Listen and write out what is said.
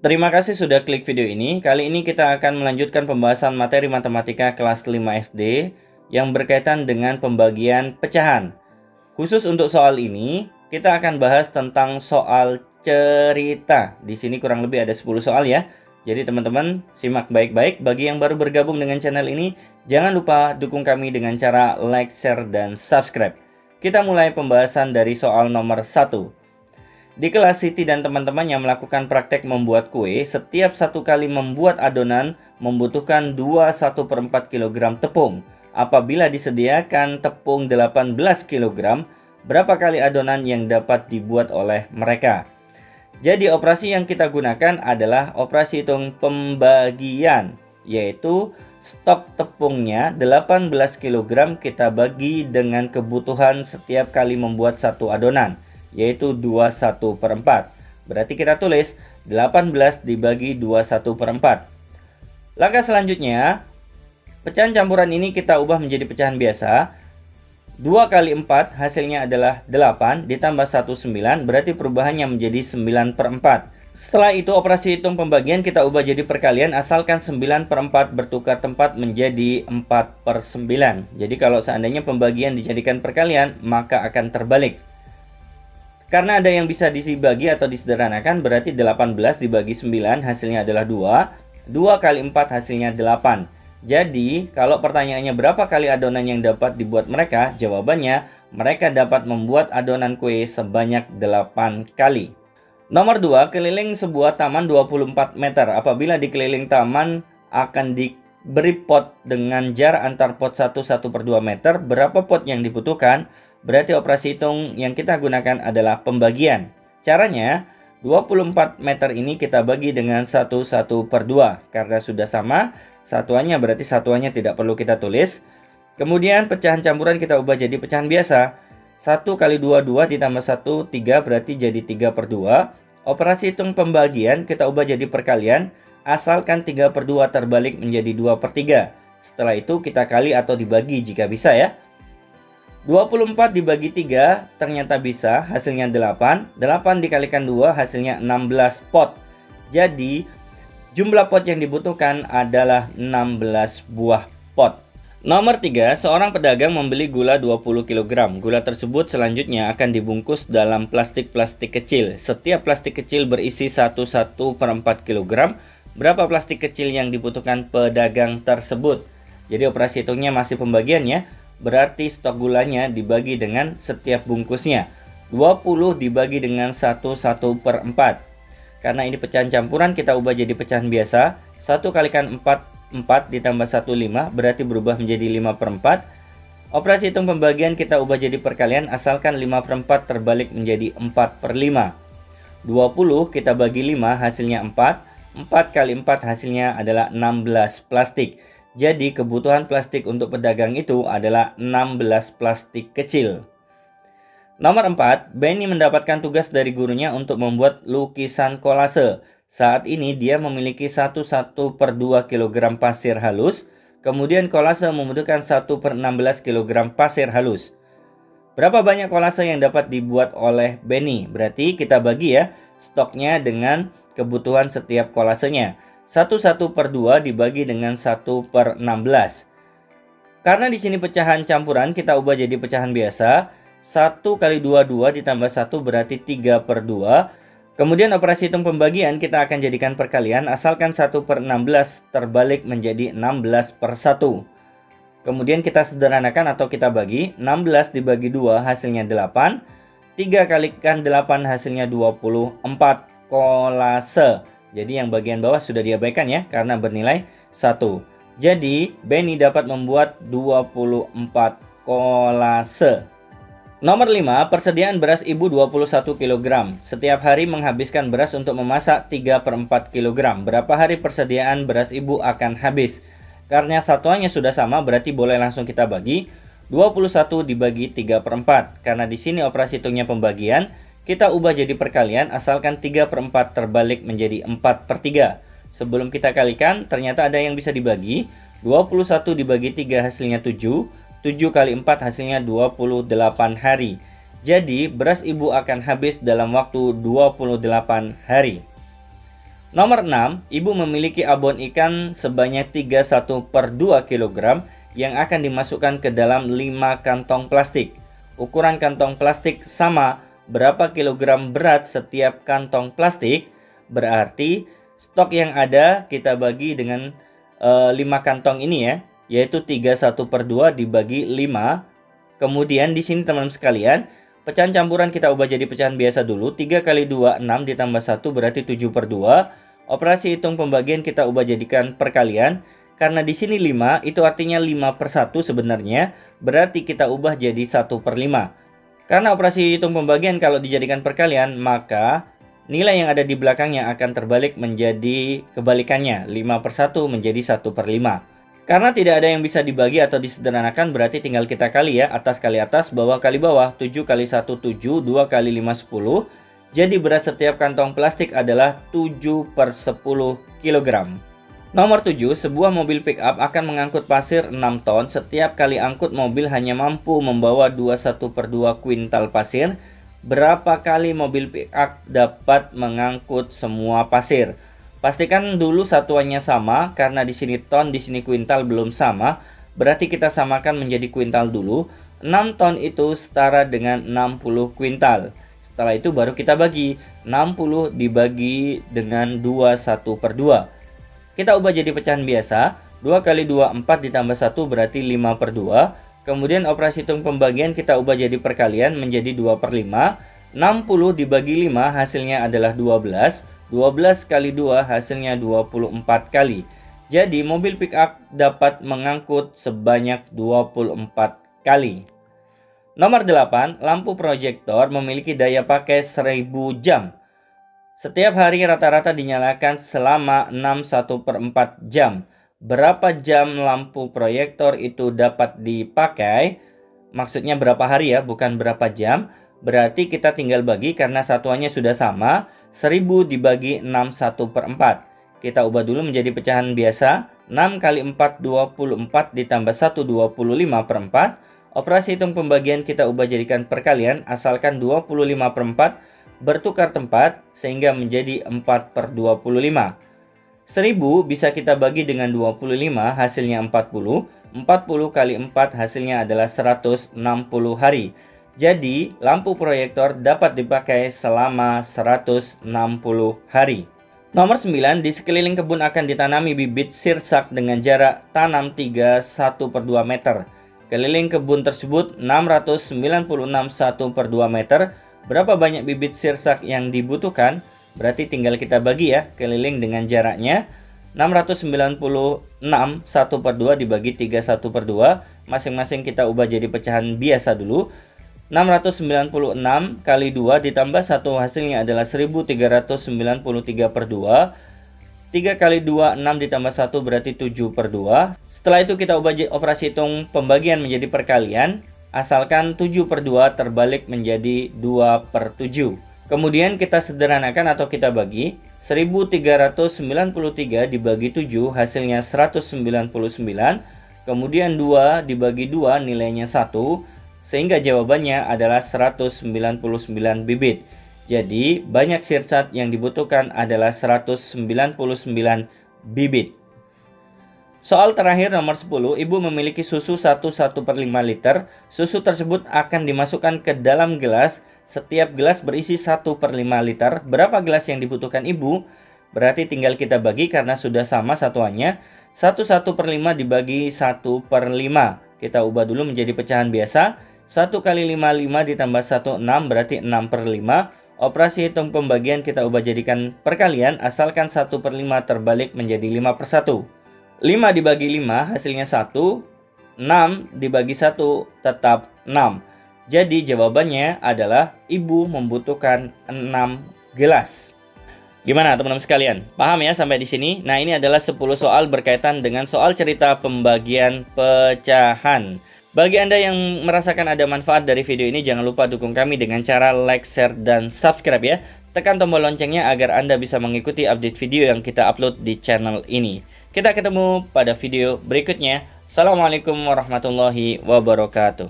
Terima kasih sudah klik video ini. Kali ini kita akan melanjutkan pembahasan materi matematika kelas 5 SD yang berkaitan dengan pembagian pecahan. Khusus untuk soal ini, kita akan bahas tentang soal cerita. Di sini kurang lebih ada 10 soal ya. Jadi teman-teman simak baik-baik. Bagi yang baru bergabung dengan channel ini, jangan lupa dukung kami dengan cara like, share, dan subscribe. Kita mulai pembahasan dari soal nomor 1. Di kelas Siti dan teman-teman yang melakukan praktek membuat kue, setiap satu kali membuat adonan membutuhkan 2,1/4 kg tepung. Apabila disediakan tepung 18 kg, berapa kali adonan yang dapat dibuat oleh mereka? Jadi operasi yang kita gunakan adalah operasi hitung pembagian, yaitu stok tepungnya 18 kg kita bagi dengan kebutuhan setiap kali membuat satu adonan, yaitu 2,1/4. Berarti kita tulis 18 dibagi 2,1/4. Langkah selanjutnya, pecahan campuran ini kita ubah menjadi pecahan biasa. 2 kali 4 hasilnya adalah 8 ditambah 1 9, berarti perubahannya menjadi 9/4. Setelah itu operasi hitung pembagian kita ubah jadi perkalian, asalkan 9/4 bertukar tempat menjadi 4/9. Jadi kalau seandainya pembagian dijadikan perkalian, maka akan terbalik. Karena ada yang bisa dibagi atau disederhanakan, berarti 18 dibagi 9 hasilnya adalah 2. 2 kali 4 hasilnya 8. Jadi, kalau pertanyaannya berapa kali adonan yang dapat dibuat mereka? Jawabannya, mereka dapat membuat adonan kue sebanyak 8 kali. Nomor 2, keliling sebuah taman 24 meter. Apabila di keliling taman akan diberi pot dengan jarak antar pot 1/2 meter, berapa pot yang dibutuhkan? Berarti operasi hitung yang kita gunakan adalah pembagian. Caranya, 24 meter ini kita bagi dengan 1/2. Karena sudah sama, satuannya berarti satuannya tidak perlu kita tulis. Kemudian pecahan campuran kita ubah jadi pecahan biasa. 1 kali 2, 2 ditambah 1, 3 berarti jadi 3/2. Operasi hitung pembagian kita ubah jadi perkalian. Asalkan 3/2 terbalik menjadi 2/3. Setelah itu kita kali atau dibagi jika bisa ya. 24 dibagi 3 ternyata bisa, hasilnya 8. 8 dikalikan 2 hasilnya 16 pot. Jadi jumlah pot yang dibutuhkan adalah 16 buah pot. Nomor 3, seorang pedagang membeli gula 20 kg. Gula tersebut selanjutnya akan dibungkus dalam plastik-plastik kecil. Setiap plastik kecil berisi 1/1/4 kg. Berapa plastik kecil yang dibutuhkan pedagang tersebut? Jadi operasi hitungnya masih pembagiannya. Berarti stok gulanya dibagi dengan setiap bungkusnya. 20 dibagi dengan 1/1/4. Karena ini pecahan campuran, kita ubah jadi pecahan biasa. 1 kalikan 4, 4 ditambah 1, 5. Berarti berubah menjadi 5/4. Operasi hitung pembagian kita ubah jadi perkalian. Asalkan 5/4 terbalik menjadi 4/5. 20 kita bagi 5 hasilnya 4. 4 kali 4 hasilnya adalah 16 plastik. Jadi kebutuhan plastik untuk pedagang itu adalah 16 plastik kecil. Nomor 4, Benny mendapatkan tugas dari gurunya untuk membuat lukisan kolase. Saat ini dia memiliki 1/1/2 kg pasir halus. Kemudian kolase membutuhkan 1/16 kg pasir halus. Berapa banyak kolase yang dapat dibuat oleh Benny? Berarti kita bagi ya stoknya dengan kebutuhan setiap kolasenya. 1/1/2 dibagi dengan 1/16. Karena di sini pecahan campuran, kita ubah jadi pecahan biasa. 1 kali 2, 2 ditambah 1 berarti 3/2. Kemudian operasi hitung pembagian kita akan jadikan perkalian. Asalkan 1/16 terbalik menjadi 16/1. Kemudian kita sederhanakan atau kita bagi. 16 dibagi 2 hasilnya 8. 3 kalikan 8 hasilnya 24 kolase. Jadi yang bagian bawah sudah diabaikan ya, karena bernilai 1. Jadi Benny dapat membuat 24 kolase. Nomor 5, persediaan beras ibu 21 kg. Setiap hari menghabiskan beras untuk memasak 3/4 kg. Berapa hari persediaan beras ibu akan habis? Karena satuannya sudah sama, berarti boleh langsung kita bagi. 21 dibagi 3/4. Karena di sini operasi hitungnya pembagian, kita ubah jadi perkalian, asalkan 3/4 terbalik menjadi 4/3. Sebelum kita kalikan, ternyata ada yang bisa dibagi. 21 dibagi 3 hasilnya 7. 7 kali 4 hasilnya 28 hari. Jadi beras ibu akan habis dalam waktu 28 hari. Nomor 6, Ibu memiliki abon ikan sebanyak 31/2 kg yang akan dimasukkan ke dalam 5 kantong plastik. Ukuran kantong plastik sama, berapa kilogram berat setiap kantong plastik? Berarti stok yang ada kita bagi dengan 5 kantong ini ya, yaitu 31/2 dibagi 5. Kemudian di sini teman-teman sekalian, pecahan campuran kita ubah jadi pecahan biasa dulu. 3 kali 2, 6 ditambah 1 berarti 7/2. Operasi hitung pembagian kita ubah jadikan perkalian. Karena di sini 5, itu artinya 5/1 sebenarnya. Berarti kita ubah jadi 1/5. Karena operasi hitung pembagian kalau dijadikan perkalian, maka nilai yang ada di belakangnya akan terbalik menjadi kebalikannya. 5/1 menjadi 1/5. Karena tidak ada yang bisa dibagi atau disederhanakan, berarti tinggal kita kali ya. Atas kali atas, bawah kali bawah. 7 kali 1, 7. 2 kali 5, 10. Jadi berat setiap kantong plastik adalah 7/10 kg. Nomor 7, sebuah mobil pick up akan mengangkut pasir 6 ton. Setiap kali angkut mobil hanya mampu membawa 21/2 kuintal pasir. Berapa kali mobil pick up dapat mengangkut semua pasir? Pastikan dulu satuannya sama, karena di sini ton, di sini kuintal belum sama. Berarti kita samakan menjadi kuintal dulu. 6 ton itu setara dengan 60 kuintal. Setelah itu baru kita bagi. 60 dibagi dengan 21/2. Kita ubah jadi pecahan biasa. 2 kali 2, 4 ditambah 1 berarti 5/2. Kemudian operasi hitung pembagian kita ubah jadi perkalian menjadi 2/5. 60 dibagi 5 hasilnya adalah 12. 12 kali 2 hasilnya 24 kali. Jadi mobil pick up dapat mengangkut sebanyak 24 kali. Nomor 8, lampu proyektor memiliki daya pakai 1000 jam. Setiap hari rata-rata dinyalakan selama 6/1/4 jam. Berapa jam lampu proyektor itu dapat dipakai? Maksudnya berapa hari ya, bukan berapa jam. Berarti kita tinggal bagi karena satuannya sudah sama. 1000 dibagi 6/1/4. Kita ubah dulu menjadi pecahan biasa. 6 kali 4, 24 ditambah 1, 25/4. Operasi hitung pembagian kita ubah jadikan perkalian, asalkan 25/4 bertukar tempat sehingga menjadi 4/25. 1000 bisa kita bagi dengan 25 hasilnya 40. 40 kali 4 hasilnya adalah 160 hari. Jadi lampu proyektor dapat dipakai selama 160 hari. Nomor 9, di sekeliling kebun akan ditanami bibit sirsak dengan jarak tanam 31/2 meter. Keliling kebun tersebut 696 1/2 meter. Berapa banyak bibit sirsak yang dibutuhkan? Berarti tinggal kita bagi ya, keliling dengan jaraknya. 696 1/2 dibagi 31/2. Masing-masing kita ubah jadi pecahan biasa dulu. 696 kali 2 ditambah 1 hasilnya adalah 1393/2. 3 kali 2, 6 ditambah 1 berarti 7/2. Setelah itu kita ubah operasi hitung pembagian menjadi perkalian. Asalkan 7/2 terbalik menjadi 2/7. Kemudian kita sederhanakan atau kita bagi. 1393 dibagi 7 hasilnya 199. Kemudian 2 dibagi 2 nilainya 1. Sehingga jawabannya adalah 199 bibit. Jadi, banyak sirsat yang dibutuhkan adalah 199 bibit. Soal terakhir nomor 10, Ibu memiliki susu 1/1/5 liter. Susu tersebut akan dimasukkan ke dalam gelas. Setiap gelas berisi 1/5 liter. Berapa gelas yang dibutuhkan Ibu? Berarti tinggal kita bagi karena sudah sama satuannya. 1/1/5 dibagi 1/5. Kita ubah dulu menjadi pecahan biasa. 1 kali 5, 5 ditambah 1, 6 berarti 6/5. Operasi hitung pembagian kita ubah jadikan perkalian, asalkan 1/5 terbalik menjadi 5/1. 5 dibagi 5 hasilnya 1. 6 dibagi 1 tetap 6. Jadi jawabannya adalah Ibu membutuhkan 6 gelas. Gimana teman-teman sekalian? Paham ya sampai di sini? Nah, ini adalah 10 soal berkaitan dengan soal cerita pembagian pecahan. Bagi Anda yang merasakan ada manfaat dari video ini, jangan lupa dukung kami dengan cara like, share, dan subscribe ya. Tekan tombol loncengnya agar Anda bisa mengikuti update video yang kita upload di channel ini. Kita ketemu pada video berikutnya. Assalamualaikum warahmatullahi wabarakatuh.